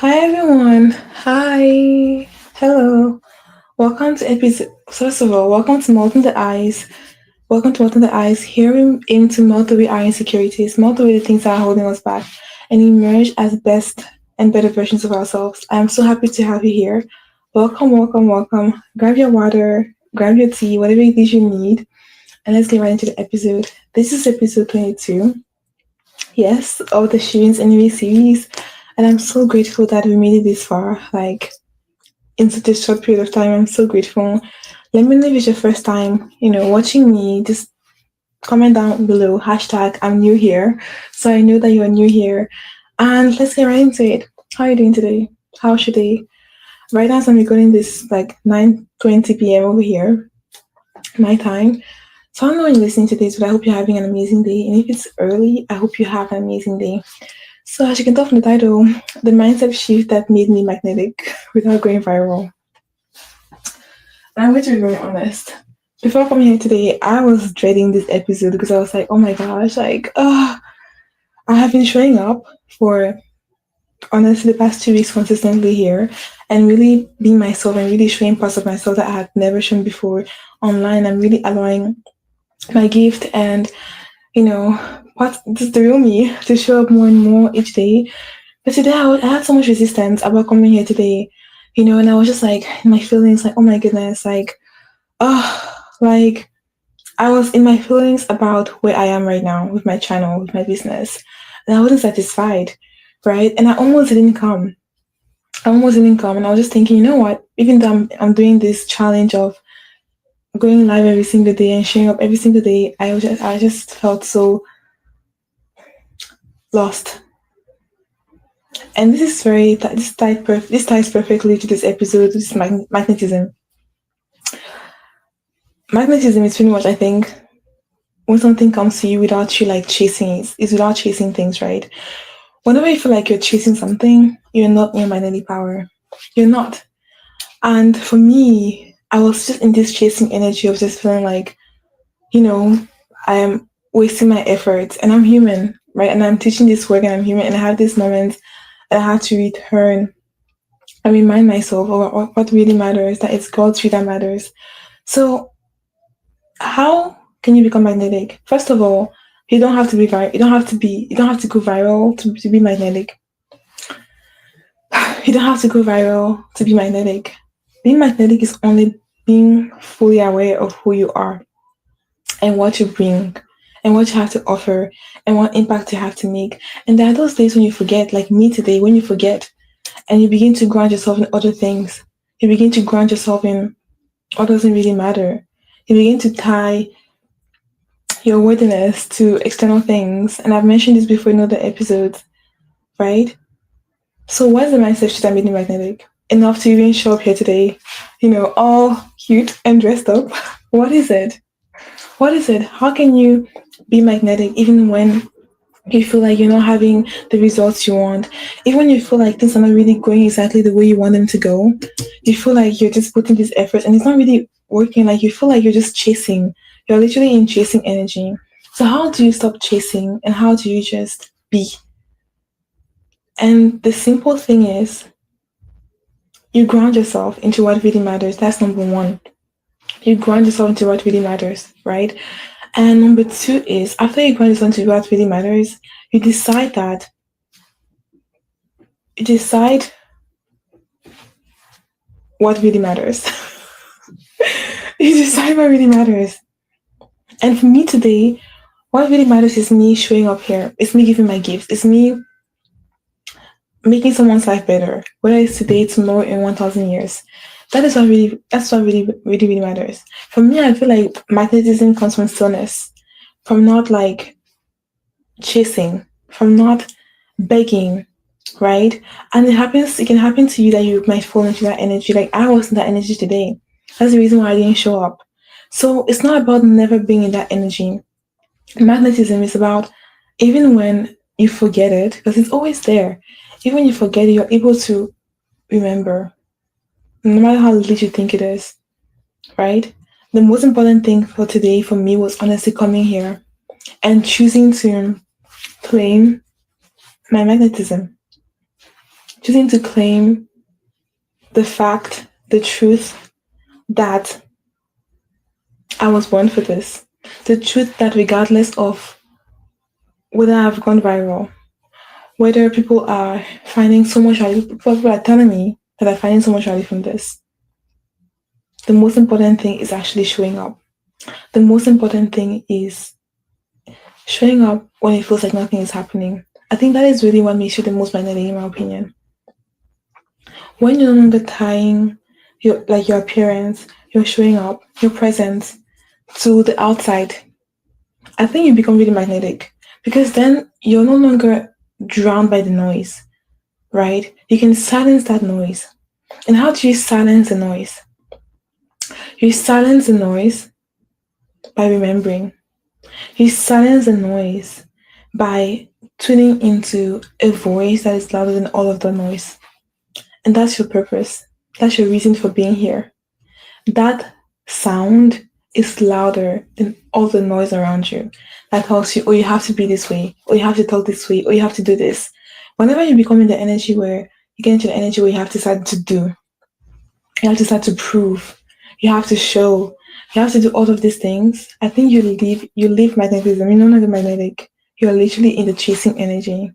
Hi everyone. Hi. Hello. Welcome to episode. First of all, welcome to Melting the Ice. Welcome to Melting the Ice. Here we aim to melt away our insecurities, melt away the things that are holding us back, and emerge as best and better versions of ourselves. I am so happy to have you here. Welcome, welcome, welcome. Grab your water, grab your tea, whatever it is you need, and let's get right into the episode. This is episode 22. Yes, of the Shootings Anyway series. And I'm so grateful that we made it this far, like in such a short period of time. I'm so grateful. Let me know if it's your first time, watching me. Just comment down below, hashtag I'm new here. So I know that you're new here. And let's get right into it. How are you doing today? How's your day? Right now, as I'm recording this like 9:20 p.m. over here, my time. So I don't know when you're listening to this, but I hope you're having an amazing day. And if it's early, I hope you have an amazing day. So as you can tell from the title, the mindset shift that made me magnetic without going viral. And I'm going to be very honest. Before coming here today, I was dreading this episode because I was like, oh my gosh, I have been showing up for honestly the past 2 weeks consistently here and really being myself and really showing parts of myself that I had never shown before online. I'm really allowing my gift and, what just the real me to show up more and more each day. But today I had so much resistance about coming here today, and I was just like in my feelings, like, oh my goodness, like I was in my feelings about where I am right now with my channel, with my business, and I wasn't satisfied, right? And I almost didn't come. I almost didn't come, and I was just thinking, you know what? Even though I'm doing this challenge of going live every single day and showing up every single day, I just felt so lost. And this is this ties perfectly to this episode, this magnetism. Magnetism is pretty much, I think, when something comes to you without you like chasing it. It's without chasing things, right? Whenever you feel like you're chasing something, you're not in magnetic power. You're not. And for me, I was just in this chasing energy of just feeling like, you know, I am wasting my efforts and I'm human, right? And I'm teaching this work and I'm human and I have this moment and I have to return and remind myself of what really matters, that it's God's truth that matters. So how can you become magnetic? First of all, you don't have to be viral. You don't have to go viral to be magnetic. You don't have to go viral to be magnetic. Being magnetic is only being fully aware of who you are and what you bring and what you have to offer and what impact you have to make. And there are those days when you forget, like me today, when you forget and you begin to ground yourself in other things. You begin to ground yourself in what doesn't really matter. You begin to tie your worthiness to external things. And I've mentioned this before in other episodes, right? So what's the mindset shift that made me magnetic? Enough to even show up here today, all cute and dressed up. What is it? What is it? How can you be magnetic even when you feel like you're not having the results you want? Even when you feel like things are not really going exactly the way you want them to go, you feel like you're just putting this effort and it's not really working. Like you feel like you're just chasing. You're literally in chasing energy. So how do you stop chasing and how do you just be? And the simple thing is you ground yourself into what really matters. That's number one. You ground yourself into what really matters, right? And number two is after you ground yourself into what really matters, you decide that you decide what really matters. You decide what really matters. And for me today, what really matters is me showing up here. It's me giving my gifts. It's me making someone's life better, whether it's today, tomorrow, in 1,000 years. That's what really, really, really matters. For me, I feel like magnetism comes from stillness, from not like chasing, from not begging, right? And it can happen to you that you might fall into that energy. Like I was in that energy today. That's the reason why I didn't show up. So it's not about never being in that energy. Magnetism is about even when you forget it, because it's always there. Even when you forget it, you're able to remember, no matter how little you think it is, right? The most important thing for today for me was honestly coming here and choosing to claim my magnetism, choosing to claim the fact, the truth that I was born for this, the truth that regardless of whether I've gone viral, whether people are finding so much value, people are telling me that I'm finding so much value from this. The most important thing is actually showing up. The most important thing is showing up when it feels like nothing is happening. I think that is really what makes you the most magnetic, in my opinion. When you're no longer tying your appearance, your showing up, your presence to the outside, I think you become really magnetic because then you're no longer drowned by the noise, right? You can silence that noise. And how do you silence the noise? You silence the noise by remembering. You silence the noise by tuning into a voice that is louder than all of the noise. And that's your purpose. That's your reason for being here. That sound is louder than all the noise around you that tells you, oh, you have to be this way, or you have to talk this way, or you have to do this. Whenever you become in the energy where you get into the energy where you have to start to do, you have to start to prove, you have to show, you have to do all of these things, I think you leave magnetism. You're no longer magnetic. You're literally in the chasing energy.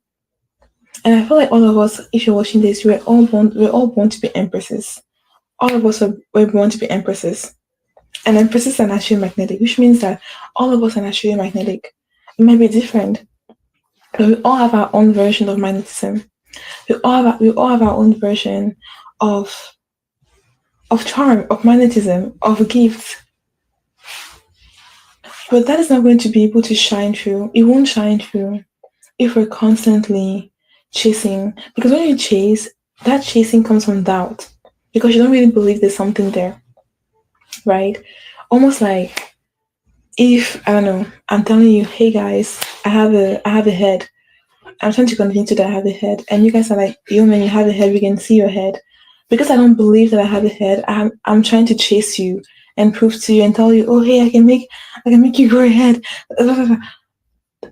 And I feel like all of us, if you're watching this, we're all born to be empresses. All of us were born to be empresses. And empresses are naturally magnetic, which means that all of us are naturally magnetic. It might be different, but we all have our own version of magnetism. We all have our own version of charm, of magnetism, of gifts. But that is not going to be able to shine through. It won't shine through if we're constantly chasing. Because when you chase, that chasing comes from doubt. Because you don't really believe there's something there, right? Almost like if I don't know, I'm telling you, hey guys, I have a head. I'm trying to convince you that I have a head, and you guys are like, yo man, you have a head. We can see your head. Because I don't believe that I have a head, I'm trying to chase you and prove to you and tell you, oh hey, I can make you grow a head.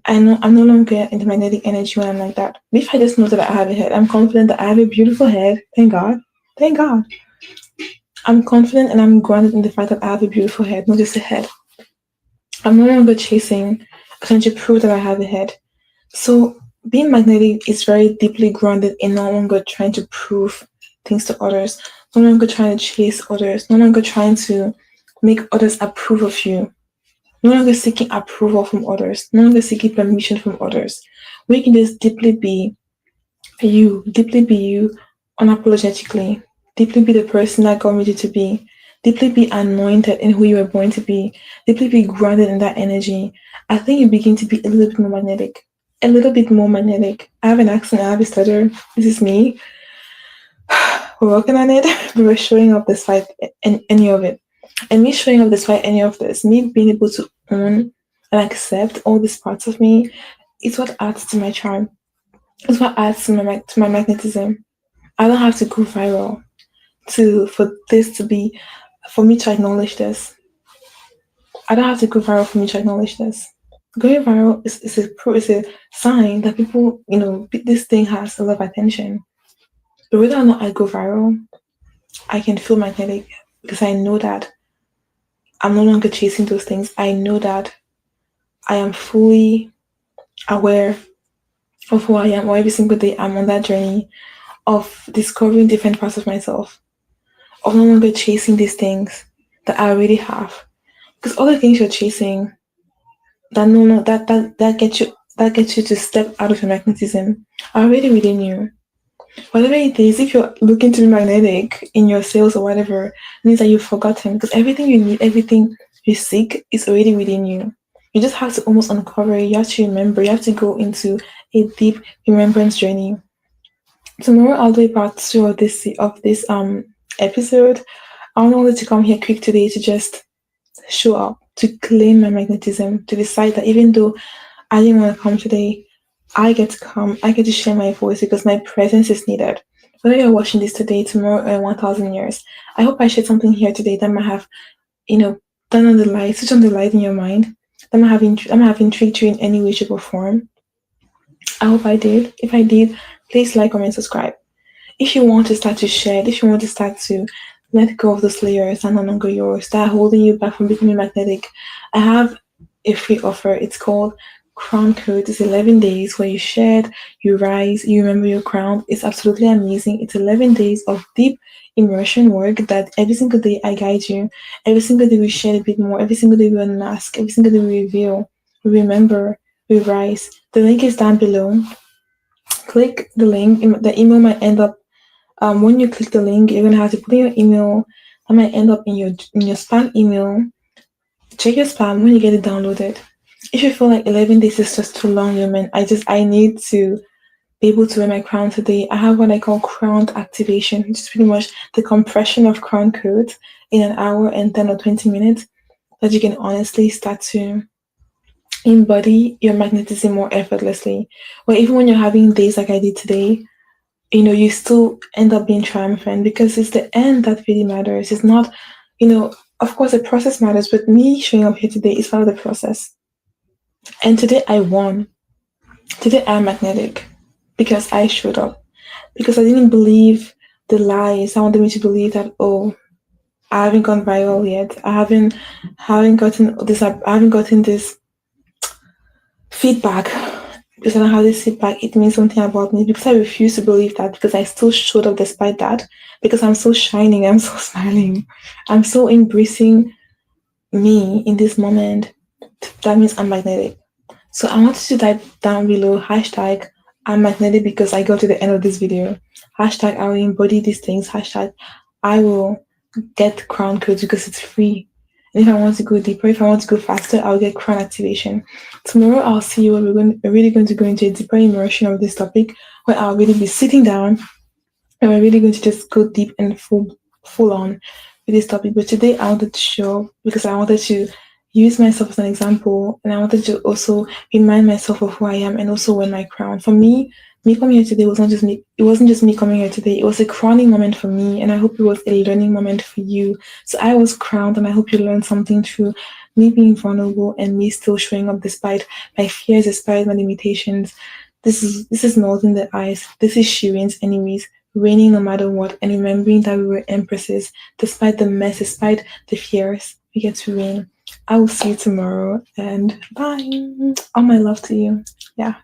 I know I'm no longer in the magnetic energy when I'm like that. But if I just know that I have a head, I'm confident that I have a beautiful head. Thank God. Thank God. I'm confident and I'm grounded in the fact that I have a beautiful head, not just a head. I'm no longer chasing, trying to prove that I have a head. So being magnetic is very deeply grounded in no longer trying to prove things to others, no longer trying to chase others, no longer trying to make others approve of you, no longer seeking approval from others, no longer seeking permission from others. We can just deeply be you unapologetically, deeply be the person that God made you to be, deeply be anointed in who you were born to be, deeply be grounded in that energy. I think you begin to be a little bit more magnetic. A little bit more magnetic. I have an accent, I have a stutter. This is me. We're working on it, but we're showing up despite any of it. And me showing up despite any of this, me being able to own and accept all these parts of me, it's what adds to my charm. It's what adds to my magnetism. I don't have to go viral for me to acknowledge this. I don't have to go viral for me to acknowledge this. Going viral is a sign that people, this thing has a lot of attention. But whether or not I go viral, I can feel magnetic because I know that I'm no longer chasing those things. I know that I am fully aware of who I am, or every single day I'm on that journey of discovering different parts of myself, of no longer chasing these things that I already have. Because all the things you're chasing that no that gets you to step out of your magnetism are already within you. Whatever it is, if you're looking to be magnetic in your sales or whatever, it means that you've forgotten because everything you need, everything you seek is already within you. You just have to almost uncover it. You have to remember. You have to go into a deep remembrance journey. Tomorrow I'll do part two of this episode. I wanted to come here quick today to just show up, to claim my magnetism, to decide that even though I didn't want to come today, I get to come, I get to share my voice because my presence is needed. Whether you're watching this today, tomorrow, or in 1,000 years, I hope I shared something here today that might have, turn on the light, switch on the light in your mind, that might have intrigued you in any way, shape, or form. I hope I did. If I did, please like, comment, subscribe. if you want to start to shed, if you want to start to let go of those layers that are no longer yours, that are holding you back from becoming magnetic, I have a free offer. It's called Crown Code. It's 11 days where you shed, you rise, you remember your crown. It's absolutely amazing. It's 11 days of deep immersion work that every single day I guide you. Every single day we shed a bit more. Every single day we unmask. Every single day we reveal. We remember. We rise. The link is down below. Click the link. The email might end up when you click the link, you're gonna have to put in your email. That might end up in your spam email. Check your spam when you get it downloaded. If you feel like 11 days is just too long, man, I need to be able to wear my crown today. I have what I call crown activation, which is pretty much the compression of crown codes in an hour and 10 or 20 minutes that you can honestly start to embody your magnetism more effortlessly. Or even when you're having days like I did today, you still end up being triumphant because it's the end that really matters. It's not, of course, the process matters, but me showing up here today is part of the process. And today I won. Today I'm magnetic because I showed up. Because I didn't believe the lies. I wanted me to believe that, oh, I haven't gone viral yet. I haven't gotten this feedback because I don't have this feedback, it means something about me. Because I refuse to believe that, because I still showed up despite that, because I'm so shining, I'm so smiling, I'm so embracing me in this moment. That means I'm magnetic. So I want you to type down below hashtag I'm magnetic because I got to the end of this video. Hashtag I will embody these things. Hashtag I will get crown codes because it's free. And if I want to go deeper, if I want to go faster, I'll get crown activation. Tomorrow I'll see you where we're really going to go into a deeper immersion of this topic, where I'll really be sitting down and we're really going to just go deep and full on with this topic. But today I wanted to show because I wanted to use myself as an example, and I wanted to also remind myself of who I am and also wear my crown. For me coming here today was not just me. It wasn't just me coming here today. It was a crowning moment for me, and I hope it was a learning moment for you. So I was crowned, and I hope you learned something through me being vulnerable and me still showing up despite my fears, despite my limitations. This is not in the eyes. This is Shirin's anyways, reigning no matter what, and remembering that we were empresses, despite the mess, despite the fears, we get to reign. I will see you tomorrow, and bye. All my love to you. Yeah.